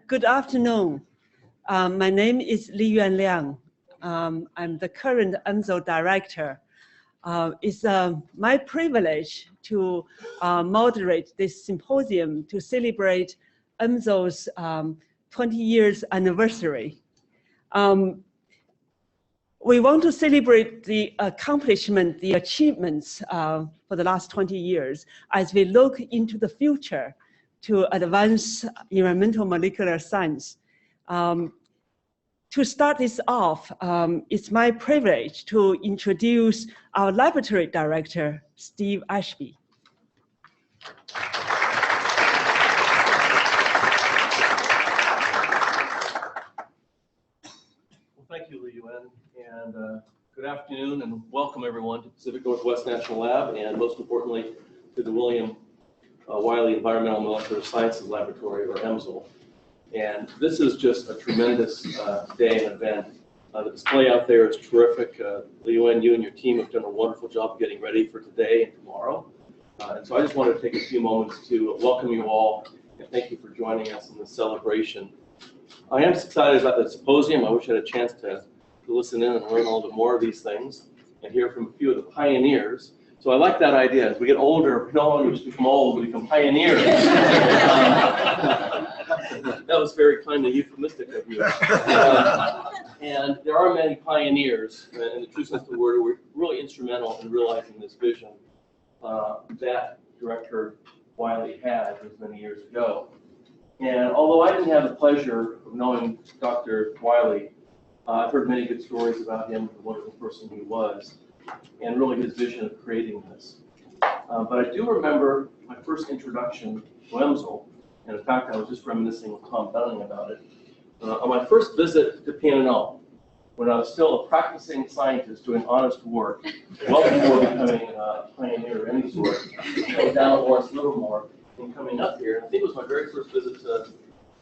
Good afternoon. My name is Li Yuan Liang. I'm the current EMSL director. It's my privilege to moderate this symposium to celebrate EMSL's 20 years anniversary. We want to celebrate the accomplishment, the achievements for the last 20 years as we look into the future to advance environmental molecular science. To start this off, it's my privilege to introduce our laboratory director, Steve Ashby. Well, thank you, Li Yuan, and good afternoon and welcome everyone to Pacific Northwest National Lab and most importantly to the William Wiley Environmental Molecular Sciences Laboratory, or EMSL. And this is just a tremendous day and event. The display out there is terrific. Li Yuan, you and your team have done a wonderful job getting ready for today and tomorrow. And so I just wanted to take a few moments to welcome you all and thank you for joining us in this celebration. I am excited about the symposium. I wish I had a chance to listen in and learn a little bit more of these things and hear from a few of the pioneers. So I like that idea. As we get older, we no longer just become old, we become pioneers. That was very kind and euphemistic of you. And there are many pioneers, in the true sense of the word, who were really instrumental in realizing this vision that Director Wiley had many years ago. And although I didn't have the pleasure of knowing Dr. Wiley, I've heard many good stories about him, the wonderful person he was, and really his vision of creating this. But I do remember my first introduction to EMSL, and in fact I was just reminiscing with Tom Dunning about it, on my first visit to PNNL, when I was still a practicing scientist doing honest work, well before becoming a pioneer of any sort. I was down at Lawrence Livermore and coming up here, and I think it was my very first visit to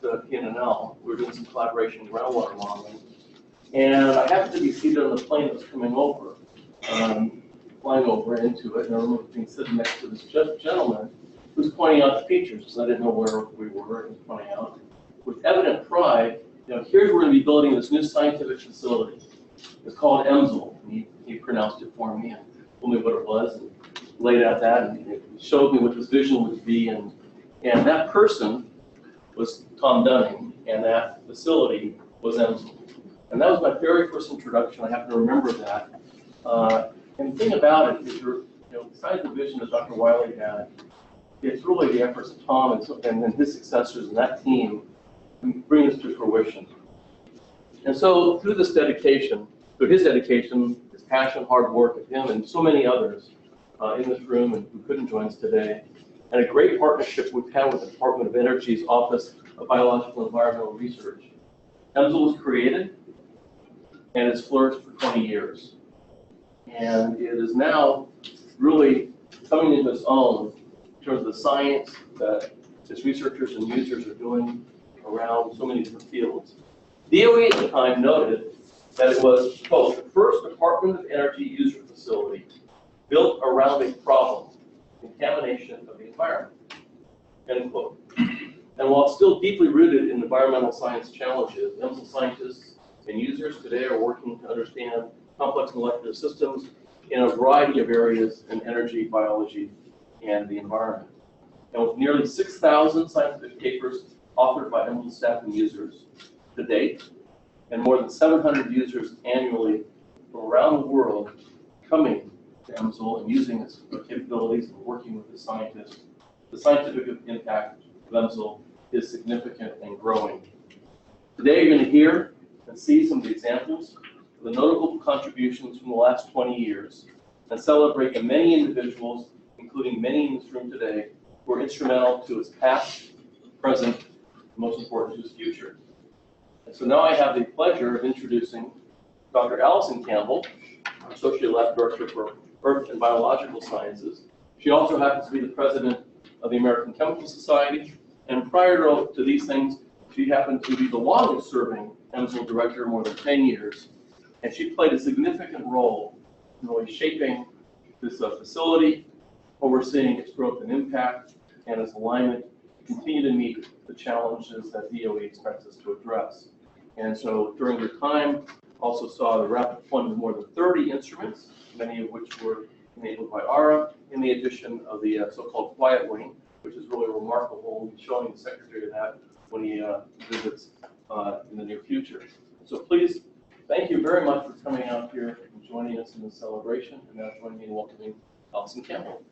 PNNL. We were doing some collaboration groundwater modeling, and I happened to be seated on the plane that was coming over. Flying over into it, and I remember being sitting next to this gentleman who was pointing out the features, because I didn't know where we were, and pointing out with evident pride, here's where we're going to be building this new scientific facility. It's called EMSL, and he pronounced it for me and told me what it was, and laid out that, and showed me what this vision would be, and that person was Tom Dunning, and that facility was EMSL. And that was my very first introduction. I happen to remember that. And the thing about it is, besides the vision that Dr. Wiley had, it's really the efforts of Tom and his successors and that team to bring this to fruition. And so through this dedication, through his dedication, his passion, hard work of him and so many others in this room and who couldn't join us today, and a great partnership we've had with the Department of Energy's Office of Biological and Environmental Research, EMSL was created and has flourished for 20 years. And it is now really coming into its own in terms of the science that its researchers and users are doing around so many different fields. DOE at the time noted that it was, quote, the first Department of Energy user facility built around a problem, contamination of the environment, end quote. And while it's still deeply rooted in environmental science challenges, EMSL scientists and users today are working to understand complex molecular systems in a variety of areas in energy, biology, and the environment. And with nearly 6,000 scientific papers authored by EMSL staff and users to date, and more than 700 users annually from around the world coming to EMSL and using its capabilities and working with the scientists, the scientific impact of EMSL is significant and growing. Today you're going to hear and see some of the examples the notable contributions from the last 20 years and celebrate the many individuals, including many in this room today, who are instrumental to its past, present, and most important to its future. And so now I have the pleasure of introducing Dr. Allison Campbell, Associate Lab Director for Earth and Biological Sciences. She also happens to be the President of the American Chemical Society, and prior to these things, she happened to be the longest-serving EMSL Director, more than 10 years. And she played a significant role in really shaping this facility, overseeing its growth and impact, and its alignment continue to meet the challenges that DOE expects us to address. And so during their time, also saw the rapid deployment of more than 30 instruments, many of which were enabled by ARA, in the addition of the so-called quiet wing, which is really remarkable. We'll be showing the Secretary that when he visits in the near future. So please, thank you very much for coming out here and joining us in this celebration, and now joining me in welcoming Allison Campbell.